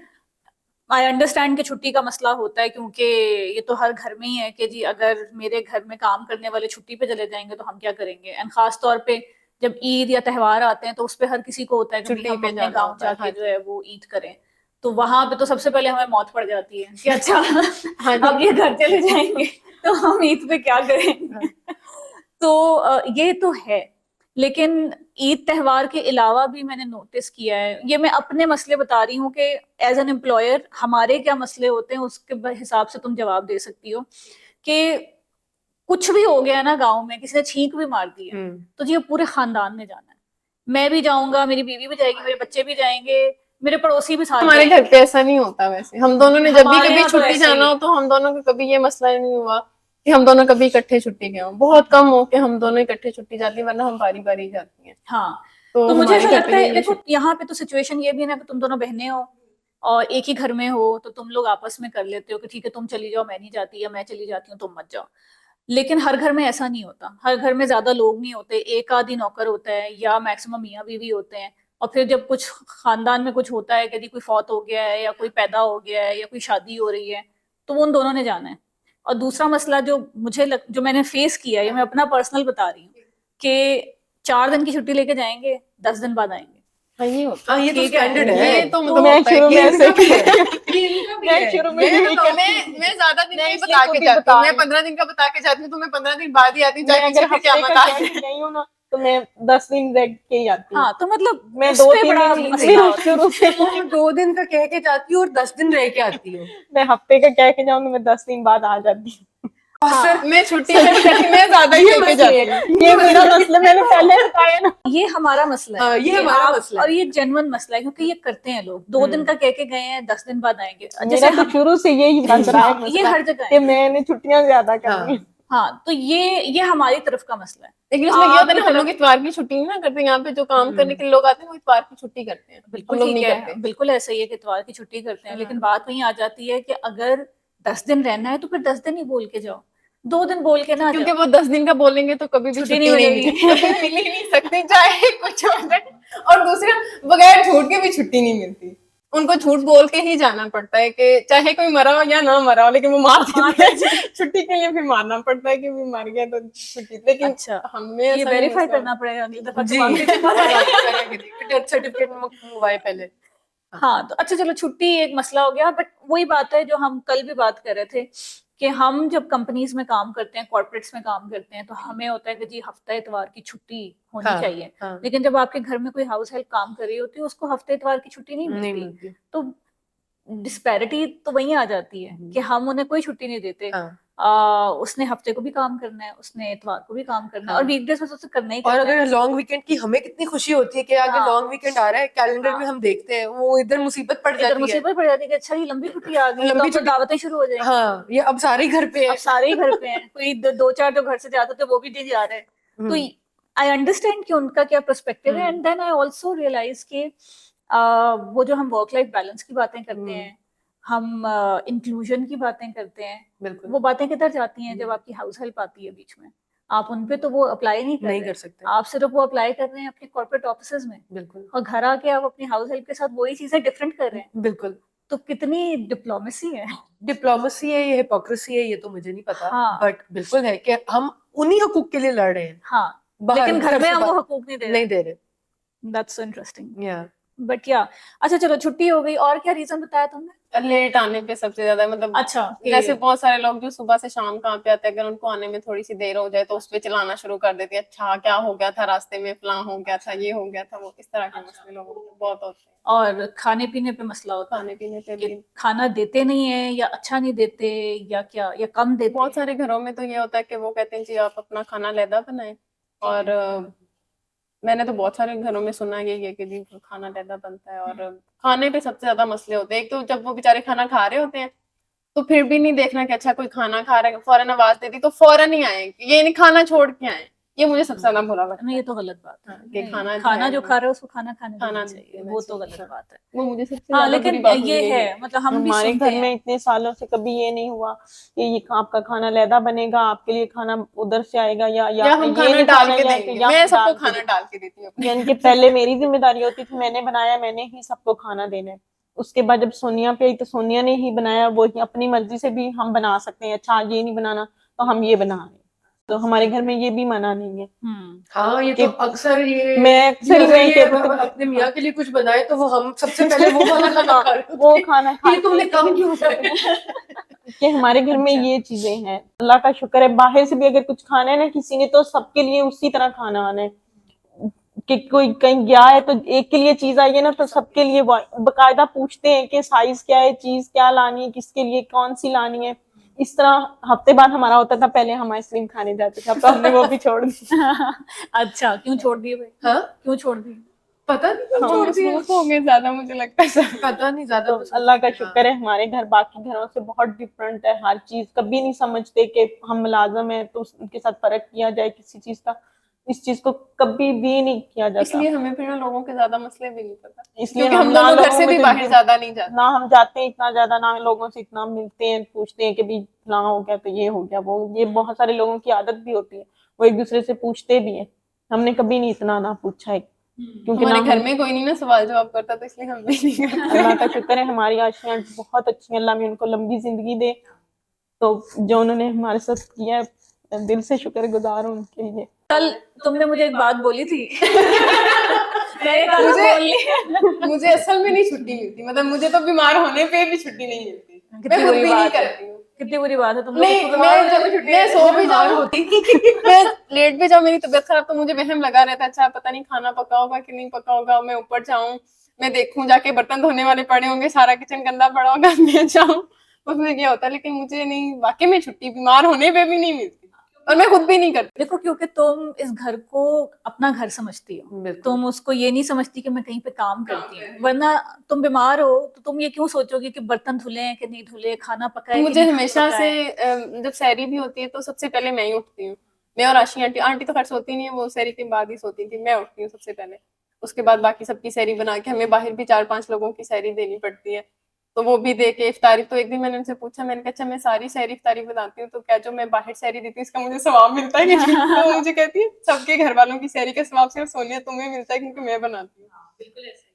आई अंडरस्टैंड कि छुट्टी का मसला होता है, क्योंकि ये तो हर घर में ही है कि जी अगर मेरे घर में काम करने वाले छुट्टी पे चले जाएंगे तो हम क्या करेंगे। एंड खास तौर पे जब ईद या त्योहार आते हैं तो उस पे हर किसी को होता है कि छुट्टी भाई हम पे अपने जाना गांव होता है, जाके हाँ जो है वो ईद करें। तो वहां पे तो सबसे पहले हमें मौत पड़ जाती है कि अच्छा हाँ अब ये घर चले जाएंगे तो हम ईद पे क्या करेंगे। तो ये तो है, लेकिन ईद त्योहार के अलावा भी मैंने नोटिस किया है, ये मैं अपने मसले बता रही हूँ कि एज एन एम्प्लॉयर हमारे क्या मसले होते हैं उसके हिसाब से तुम जवाब दे सकती हो। कि कुछ भी हो गया ना गांव में, किसी ने छींक भी मार दी है तो जी पूरे खानदान ने जाना है। मैं भी जाऊंगा, मेरी बीवी भी जाएगी, मेरे बच्चे भी जाएंगे, मेरे पड़ोसी भी साथ हमारे जाएंगे। घर पे ऐसा नहीं होता। वैसे हम दोनों ने जब भी हमारे कभी यहाँ तो छुट्टी ऐसे ही जाना हो है। तो हम दोनों को कभी ये मसला ही नहीं हुआ कि हम दोनों कभी इकट्ठे छुट्टी गए हो। बहुत कम हो कि हम दोनों इकट्ठे छुट्टी जाती है, वरना हम बारी बारी जाती हैं। हाँ, तो तो मुझे हमारे ऐसा घर लगता पे है, ये देखो यहाँ पे तो सिचुएशन ये भी है ना कि तुम दोनों बहनें हो और एक ही घर में हो, तो तुम लोग आपस में कर लेते हो कि ठीक है तुम चली जाओ मैं नहीं जाती, या मैं चली जाती हूँ तुम मत जाओ। लेकिन हर घर में ऐसा नहीं होता, हर घर में ज्यादा लोग नहीं होते, एक आधी नौकर होता है या मैक्सिमम मियाँ बीवी होते हैं। और फिर जब कुछ खानदान में कुछ होता है, कभी कोई फौत हो गया है या कोई पैदा हो गया है या कोई शादी हो रही है, तो वो उन दोनों ने जाना है। और दूसरा मसला जो जो मैंने फेस किया है, मैं अपना पर्सनल बता रही हूँ कि 4 दिन की छुट्टी लेके जाएंगे, 10 दिन बाद आएंगे। हाँ ये होता हाँ, ये तो ठीक है, स्टैंडर्ड है। ये तो मतलब मैं होता है शुरू कि में ये ऐसे इनका भी है, ये इनका भी मैं है। शुरू में मैं यही बताऊं, मैं ज्यादा दिन मैं नहीं इसलिए बता खुद के ही जाती बता हूँ। मैं रही हूँ। 15 दिन का बता के जाती हूँ तो मैं 15 दिन बाद ही आती हूँ, मैं चाहे अगर पीछे फिर हफ्ते क्या का आ कह जाए। के गई हूँ ना तो मैं 10 दिन रह के ही आती हूँ। हाँ, तो मतलब मैं उस 2 पे 3 बड़ा दिन मसला होता है। शुरू से तो 2 दिन का कह के जाती हूँ और 10 दिन रह के आती हूँ। मैं हफ्ते का कह के जाऊँ तो मैं 10 दिन बाद आ जाती हूँ। और फिर मैं छुट्टी में कभी मैं ज्यादा ही ये लेके मसले जाती हैं। हूँ। ये मेरा मसला मैंने पहले बताया ना। ये हमारा मसला है। हाँ, ये कि हमारा आप, मसला और है। ये जेन्युइन मसला है क्योंकि ये करते हैं लोग, 2 दिन का कह के गए हैं 10 दिन बाद आएंगे। जैसे मेरा तो शुरू से यही बन रहा है हाँ, ये मसला हर जगह कि है। मैंने छुट्टियां ज्यादा करनी है। हाँ, तो ये हमारी तरफ का मसला है। लेकिन उसमें ये होता है ना, आप- हम लोग इतवार की छुट्टी नहीं ना करते, यहाँ पे जो काम करने के लिए लोग आते हैं वो इतवार की छुट्टी करते हैं, बिल्कुल हम लोग ठीक नहीं है, करते। बिल्कुल ऐसा ही है कि इतवार की छुट्टी करते हैं, लेकिन बात वहीं आ जाती है कि अगर 10 दिन रहना है तो फिर 10 दिन ही बोल के जाओ, 2 दिन बोल के ना क्योंकि जाओ, वो 10 दिन का बोलेंगे तो कभी भी छुट्टी छुट्टी नहीं नहीं मिलेगी। मिलेगी, कभी मिल ही नहीं सकती, चाहे कुछ हो जाए। और दूसरा, बगैर झूठ के भी छुट्टी नहीं मिलती, उनको झूठ बोल के ही जाना पड़ता है कि चाहे कोई मरा हो या ना मरा हो, लेकिन वो मार देते हैं। छुट्टी के लिए फिर मारना पड़ता है कि भी मर गया तो छुट्टी, लेकिन अच्छा, हमें ये ऐसा नहीं वेरीफाई मसला करना पड़ेगा अगली दफा जी जब आप किसी को डेथ सर्टिफिकेट मंगवाए पहले। हाँ, तो अच्छा चलो, छुट्टी एक मसला हो गया, बट वही बात है जो हम कल भी बात कर रहे थे कि हम जब कंपनीज में काम करते हैं, कॉर्पोरेट्स में काम करते हैं, तो हमें होता है कि जी हफ्ता इतवार की छुट्टी होनी हाँ, चाहिए, हाँ, लेकिन जब आपके घर में कोई हाउस हेल्प काम कर रही होती है उसको हफ्ते इतवार की छुट्टी नहीं नहीं मिलती, मिलती। तो डिस्पैरिटी तो वहीं आ जाती है कि हम उन्हें कोई छुट्टी नहीं देते। हाँ, उसने हफ्ते को भी काम करना है, उसने इतवार को भी काम करना है, हाँ। और वीकडेज में तो उसे करना ही और करना है। अगर लॉन्ग वीकेंड की हमें कितनी खुशी होती है कि आगे हाँ। लॉन्ग वीकेंड आ रहा है, कैलेंडर हाँ। में हम देखते हैं, वो इधर मुसीबत पड़ इधर जाती है। मुसीबत पड़ जाती है कि अच्छा ये लंबी छुट्टी आ गई, तो लंबी अब तो छुट्टी, दावतें शुरू हो जाएंगी। हाँ, ये अब सारे ही घर पे अब है। सारे ही घर पे हैं, कोई दो चार जो घर से जाते थे वो भी नहीं जा रहे, तो हम्म, आई अंडरस्टैंड कि उनका क्या पर्सपेक्टिव है, hmm, and then I also realise कि वो जो हम वर्क लाइफ बैलेंस की बातें करते हैं, हम इंक्लूजन की बातें करते हैं, बिल्कुल वो बातें किधर जाती हैं जब आपकी हाउस हेल्प आती है बीच में? आप उन पे तो वो अप्लाई नहीं कर नहीं रहे, कर सकते। आप सिर्फ वो अप्लाई कर रहे हैं अपने कॉर्पोरेट ऑफिसेज में, बिल्कुल, और घर आके आप अपनी हाउस हेल्प के साथ वही चीजें डिफरेंट कर रहे हैं, बिल्कुल। तो कितनी डिप्लोमेसी है। डिप्लोमेसी है, ये हिपोक्रेसी है, ये तो मुझे नहीं पता, हाँ। बट बिल्कुल है कि हम उन्हीं हकूक के लिए लड़ रहे हैं, हाँ, बाहर लेकिन घर में से हम वो बाहर हकूक नहीं दे रहे। नहीं दे रहे। That's so interesting. या बट या अच्छा चलो, छुट्टी हो गई, और क्या रीजन बताया तुमने? लेट आने पे सबसे ज्यादा, मतलब अच्छा, जैसे बहुत सारे लोग जो सुबह से शाम काम पे आते हैं, अगर उनको आने में थोड़ी सी देर हो जाए तो उस पे चलाना शुरू कर देते हैं, अच्छा क्या हो गया था रास्ते में, फलां हो गया था, ये हो गया था, वो इस तरह के मसले लोगों को बहुत होते हैं। और खाने पीने पे मसला होता है खाने पीने पे कि भी खाना देते नहीं है, या अच्छा नहीं देते, या क्या, या कम देते बहुत सारे घरों में तो ये होता है कि वो कहते हैं जी आप अपना खाना अलहदा बनाएं, और मैंने तो बहुत सारे घरों में सुना यही है कि जी खाना अलहदा बनता है, और खाने पे सबसे ज्यादा मसले होते हैं। एक तो जब वो बेचारे खाना खा रहे होते हैं तो फिर भी नहीं देखना कि अच्छा कोई खाना खा रहा है, फौरन आवाज दे दी तो फौरन ही आए, ये नहीं खाना छोड़ के आए, ये मुझे सबसे ज्यादा बुरा लगता नहीं, है। ये तो गलत बात है। हाँ, कि नहीं, खाना जो खाना है जो खा रहे हो उसको खाना खाने खाना देना चाहिए, देना वो तो चाहिए, गलत हाँ। बात है। वो मुझे सबसे हाँ, ज्यादा बुरी लेकिन बात ये यही है, मतलब हम भी हमारे सुनते घर हैं। में इतने सालों से कभी ये नहीं हुआ कि ये आपका खाना अलहदा बनेगा, आपके लिए खाना उधर से आएगा, या या हम ये खाना नहीं डाल खाना, के या देंगे, या मैं हम सबको डाल के खाना देंगे। डाल के देती हूँ अपने। यानी कि पहले मेरी जिम्मेदारी होती थी, मैंने बनाया, मैंने ही सबको खाना देना है। उसके बाद जब सोनिया पे आई तो सोनिया ने ही बनाया, वो ही अपनी मर्जी से भी हम बना सकते हैं, अच्छा ये नहीं बनाना तो हम ये बना रहे हैं, तो हमारे घर में ये भी मना नहीं है। हाँ, ये तो कि अक्सर ये मैं अक्सर अगर मैं ये कहती अपने मियाँ के लिए कुछ बनाए तो वो हम सबसे पहले वो वाला खाना खा रहे होते वो हैं। खाना ये तुमने कम क्यों खाते खाया? कि हमारे घर में अच्छा। ये चीजें हैं। अल्लाह का शुक्र है, बाहर से भी अगर कुछ खाना है ना किसी ने, तो सबके लिए उसी तरह खाना आना है। कि कोई कहीं गया है तो एक के लिए चीज आई है ना, तो सबके लिए बकायदा पूछते हैं कि साइज क्या है, चीज क्या लानी है, किसके लिए कौन सी लानी है। इस तरह हफ्ते बाद हमारा होता था, पहले हम आइसक्रीम खाने जाते थे, अब तो हमने वो भी छोड़ दी। अच्छा, क्यों छोड़ दिए भाई? हाँ, क्यों छोड़ दिए? पता नहीं क्यों हम छोड़ दिया, मसरूफ हो गए ज्यादा, मुझे लगता है सब। पता नहीं, ज्यादा तो अल्लाह का शुक्र है हमारे घर बाकी घरों से बहुत डिफरेंट है हर चीज। कभी नहीं समझते कि हम मुलाजम है तो उनके साथ फर्क किया जाए किसी चीज का, इस चीज को कभी भी नहीं किया जाता। इसलिए हमें फिर ना लोगों के ज्यादा मसले भी नहीं पता, इसलिए क्योंकि हम ना दोनों घर लोगों से में भी तो बाहर ज्यादा नहीं जाते। ना हम जाते हैं इतना ज्यादा, ना लोगों से इतना मिलते हैं, पूछते हैं कि भी फलां हो गया तो ये हो गया वो, ये बहुत सारे लोगों की आदत भी होती है, वो एक दूसरे से पूछते भी है। हमने कभी नहीं इतना ना पूछा है, क्योंकि ना हमारे घर में कोई नहीं ना सवाल जवाब करता, तो इसलिए हम भी नहीं करते। अल्लाह का शुक्र है हमारी आशियाँ बहुत अच्छी हैं, अल्लाह में उनको लंबी जिंदगी दे। तो जो उन्होंने हमारे साथ किया है, दिल से शुक्रगुजार हूँ उनके लिए। कल तुमने मुझे एक बात बोली थी। मैंने कहा था मुझे- बोल ली। मुझे असल में नहीं छुट्टी मिलती, मतलब मुझे तो बीमार होने पे भी छुट्टी नहीं मिलती, मैं कितनी खुद बुरी भी नहीं बात है, करती हूँ। कितनी बुरी बात है, तुम लोग नहीं, खुद बीमार हो जाओ तो छुट्टी मैं नहीं सो भी बीमार जाऊँ, होती मैं लेट भी जाऊँ, मेरी तबीयत खराब, तो मुझे वहम लगा रहता है अच्छा पता नहीं खाना पका होगा कि नहीं पका होगा, मैं ऊपर जाऊँ, मैं देखूं जाके बर्तन धोने वाले पड़े होंगे, सारा किचन गंदा पड़ा होगा, मैं जाऊँ, उसमें क्या होता है। लेकिन मुझे नहीं, वाकई में छुट्टी बीमार होने पे भी नहीं मिलती, और मैं खुद भी नहीं करती। देखो, क्योंकि तुम इस घर को अपना घर समझती हो, बिल्कुल। तुम उसको ये नहीं समझती कि मैं कहीं पे काम करती हूँ, वरना तुम बीमार हो तो तुम ये क्यों सोचोगे कि बर्तन धुले हैं कि नहीं धुले, खाना पका है कि मुझे नहीं हमेशा पका से है। जब सैरी भी होती है तो सबसे पहले मैं ही उठती हूँ, मैं और आशी आंटी आंटी तो खैर सोती नहीं है, वो सहरी के बाद ही सोती थी, मैं उठती हूँ सबसे पहले, उसके बाद बाकी सबकी सहरी बना के हमें बाहर भी 4-5 लोगों की सहरी देनी पड़ती है, तो वो भी दे के इफ्तारी। तो एक दिन मैंने उनसे पूछा, मैंने कहा अच्छा मैं सारी सहरी इफ्तारी बनाती हूँ तो क्या जो मैं बाहर सहरी देती हूँ इसका मुझे सवाब मिलता है कि नहीं? तो वो मुझे कहती है सबके घर वालों की सहरी का सवाब सिर्फ सोनिया तुम्हें मिलता है क्योंकि मैं बनाती हूँ।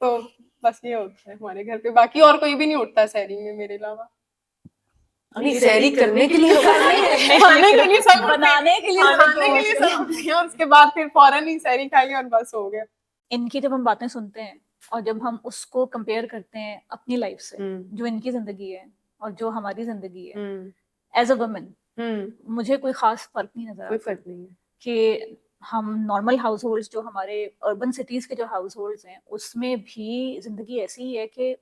तो बस ये होता है हमारे घर पे, बाकी और कोई भी नहीं उठता सहरी में मेरे अलावा। नहीं, सहरी करने के लिए खाने के लिए सब बनाने के लिए खाने के लिए सब उठते हैं और उसके बाद फिर फौरन ही सहरी खाई और बस हो गया। इनकी जब हम बातें सुनते हैं और जब हम उसको कंपेयर करते हैं अपनी लाइफ से, जो इनकी जिंदगी है और जो हमारी जिंदगी है, एज अ वुमन मुझे कोई खास फर्क नहीं नजर कोई आता फर्क नहीं है कि हम नॉर्मल हाउस होल्ड्स, जो हमारे अर्बन सिटीज के जो हाउस होल्ड्स हैं, उसमें भी जिंदगी ऐसी ही है कि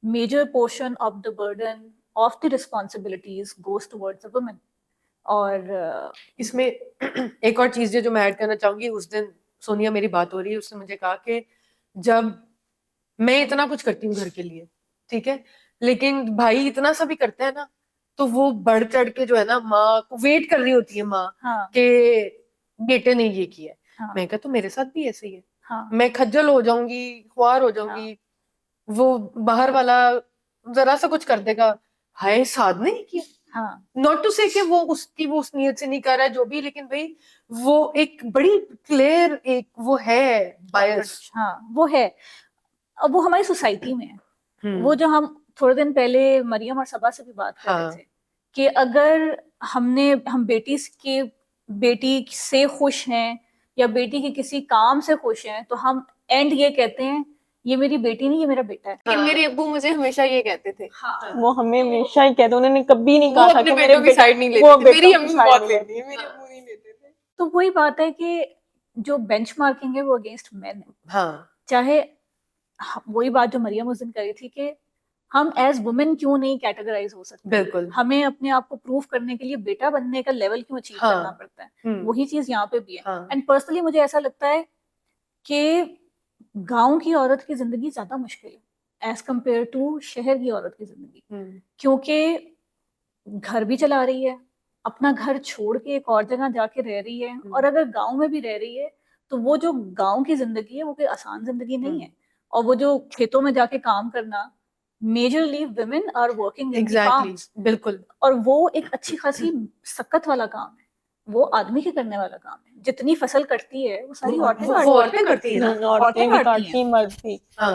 major portion of the burden of the responsibilities goes towards the woman. और इसमें एक और चीज जो मैं ऐड करना चाहूंगी, उस दिन सोनिया मेरी बात हो रही है, उसने मुझे कहा कि जब मैं इतना कुछ करती हूँ घर के लिए, ठीक है, लेकिन भाई इतना सा भी करता है ना, तो वो बढ़ चढ़ के जो है ना माँ को वेट कर रही होती है माँ हाँ के बेटे ने ये किया है। हाँ मैं कहा तो मेरे साथ भी ऐसे ही है, हाँ मैं खज्जल हो जाऊंगी, ख्वार हो जाऊंगी, वो बाहर वाला जरा सा कुछ कर देगा, हाय साध ने ही किया। हाँ नॉट टू से कि वो उस नीयत से नहीं कर रहा है जो भी, लेकिन भाई वो एक बड़ी क्लियर एक वो है बायस। हाँ वो है। अब वो हमारी सोसाइटी में है। वो जो हम थोड़े दिन पहले मरियम और सबा से भी बात कर रहे थे कि अगर हम बेटी से खुश हैं या बेटी के किसी काम से खुश हैं, तो हम एंड ये कहते हैं ये मेरी बेटी नहीं, ये मेरा बेटा है। लेकिन मेरे अब्बू मुझे हमेशा ये कहते थे, वो हमें हमेशा ही कहते, उन्होंने कभी नहीं वो कहा था अपने कि मेरे बेटों की साइड नहीं वो लेते थे, मेरी बेटों की अम्मी साइड बहुत नहीं लेती है, मेरे अब्बू नहीं लेते थे। तो वही बात है कि जो बेंचमार्किंग है वो अगेंस्ट मेन है। हाँ चाहे वही बात जो मरियम उस दिन करी थी कि हम एज वुमेन क्यों नहीं कैटेगराइज हो सकते, बिल्कुल। हमें अपने आप को प्रूव करने के लिए बेटा बनने का लेवल क्यों अचीव हाँ, करना पड़ता है। वही चीज यहाँ पे भी है। हाँ, एंड पर्सनली मुझे ऐसा लगता है कि गांव की औरत की जिंदगी ज्यादा मुश्किल है एज कंपेयर टू शहर की औरत की जिंदगी, क्योंकि घर भी चला रही है, अपना घर छोड़ के एक और जगह जाके रह रही है, और अगर गांव में भी रह रही है तो वो जो गांव की जिंदगी है वो कोई आसान जिंदगी नहीं है। और वो जो खेतों में जाके काम करना, majorly women are working in the farms, बिल्कुल, और वो एक अच्छी खासी सख्त वाला काम है, वो आदमी के करने वाला काम है। जितनी फसल कटती है वो सारी औरतें करती है ना, औरतें भी काटती काटती, हैं। मर्द भी,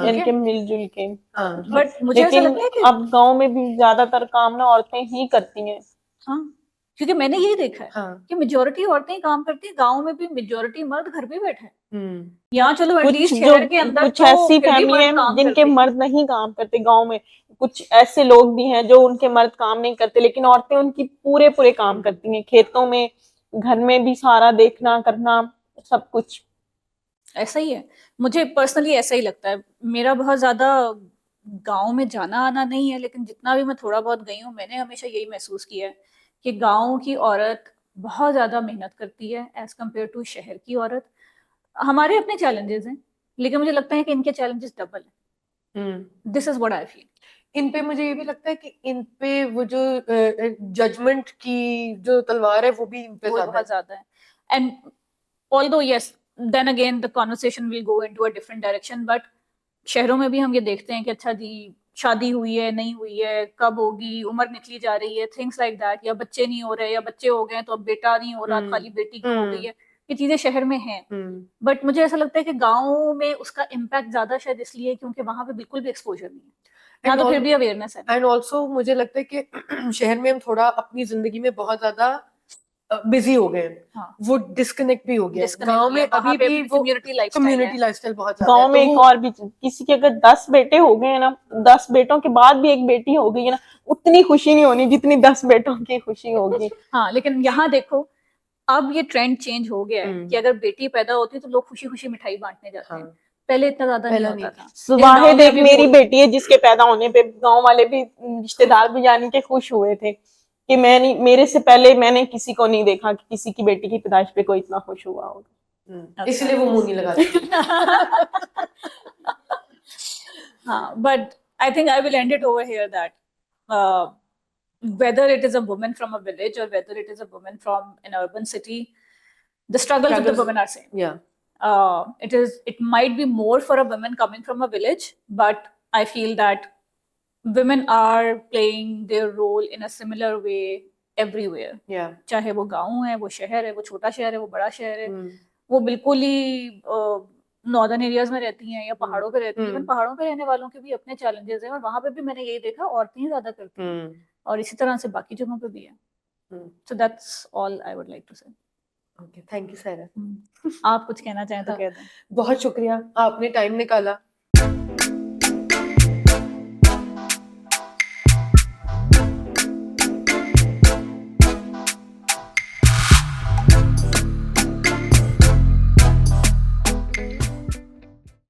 इनके मिलजुल के। बट मुझे ऐसा लेकिन लगता है कि अब गांव में भी ज्यादातर काम ना औरतें ही करती हैं। हाँ, क्योंकि मैंने यही देखा है हाँ, कि मेजोरिटी औरतें ही काम करती है, गांव में भी मेजोरिटी मर्द घर पे बैठे हैं। हम्म, यहाँ चलो कुछ एटलीस्ट जो शहर के अंदर कुछ तो ऐसी फिर भी फैमिली मर्द है काम जिनके करते हैं। मर्द नहीं काम करते गांव में, कुछ ऐसे लोग भी हैं जो उनके मर्द काम नहीं करते, लेकिन औरतें उनकी पूरे पूरे काम करती हैं, खेतों में, घर में भी सारा देखना करना सब कुछ। ऐसा ही है, मुझे पर्सनली ऐसा ही लगता है। मेरा बहुत ज्यादा गांव में जाना आना नहीं है, लेकिन जितना भी मैं थोड़ा बहुत गई हूँ, मैंने हमेशा यही महसूस किया है कि गांव की औरत बहुत ज्यादा मेहनत करती है एज कम्पेयर टू शहर की औरत। हमारे अपने चैलेंजेस हैं, लेकिन मुझे लगता है कि इनके चैलेंजेस डबल है। This is what I feel. इन पे मुझे ये भी लगता है कि इन पे वो जो जजमेंट की जो तलवार है वो भी इन पे वो ज्यादा है। बहुत ज्यादा है। And although yes, then again the conversation will go into a different direction, but शहरों में भी हम ये देखते हैं कि अच्छा जी शादी हुई है, नहीं हुई है, कब होगी, उम्र निकली जा रही है, थिंग्स लाइक दैट, या बच्चे नहीं हो रहे, या बच्चे हो गए तो अब बेटा नहीं हो रहा, खाली बेटी क्यों हो गई है। ये चीजें शहर में हैं, बट मुझे ऐसा लगता है कि गाँव में उसका इम्पैक्ट ज्यादा शायद इसलिए क्योंकि वहां पे बिल्कुल भी एक्सपोजर नहीं है, यहाँ तो फिर भी अवेयरनेस है। एंड ऑल्सो मुझे लगता है कि शहर में हम थोड़ा अपनी जिंदगी में बहुत ज्यादा बिजी हो गए हैं, हाँ, वो डिस्कनेक्ट भी हो गया है। गांव में अभी भी वो कम्युनिटी कम्युनिटी लाइफस्टाइल बहुत ज्यादा गांव है, में तो एक वो और भी, किसी के अगर 10 बेटे हो गए हैं ना, 10 बेटों के बाद भी एक बेटी हो गई है ना, उतनी खुशी नहीं होनी जितनी 10 बेटों की खुशी होगी। हाँ, लेकिन यहाँ देखो अब ये ट्रेंड चेंज हो गया है कि अगर बेटी पैदा होती है तो लोग खुशी खुशी मिठाई बांटने जाते हैं। पहले इतना ज्यादा नहीं होता था। सुबह देख मेरी बेटी है जिसके पैदा होने पे गांव वाले भी, रिश्तेदार भी यानी के खुश हुए थे कि मेरे से पहले मैंने किसी को नहीं देखा कि किसी की बेटी की पैदाइश पे कोई इतना खुश हुआ होगा। इसलिए वो मुंह नहीं लगाते। हाँ, but I think I will end it over here that whether it is a woman from a village or whether it is a woman from an urban city, the struggles of the Struggles. women are same. Yeah. It might be more for a woman coming from a village, but I feel that women are playing their role in a similar way everywhere. Yeah. चाहे वो गांव है, वो शहर है, वो छोटा शहर है, वो बड़ा शहर है, Mm. वो बिल्कुल ही नॉर्दर्न एरियाज में रहती हैं या पहाड़ों पे रहती हैं। इवन पहाड़ों पे रहने वालों के भी अपने चैलेंजेस हैं, और वहां पे भी मैंने यही देखा, औरतें ही ज्यादा करती हैं, Mm. और इसी तरह से बाकी जगहों पे भी है। Mm. So that's all I would like to say. Okay, thank you, Saira. आप कुछ कहना चाहें तो हाँ। कह दें। बहुत शुक्रिया, आपने टाइम निकाला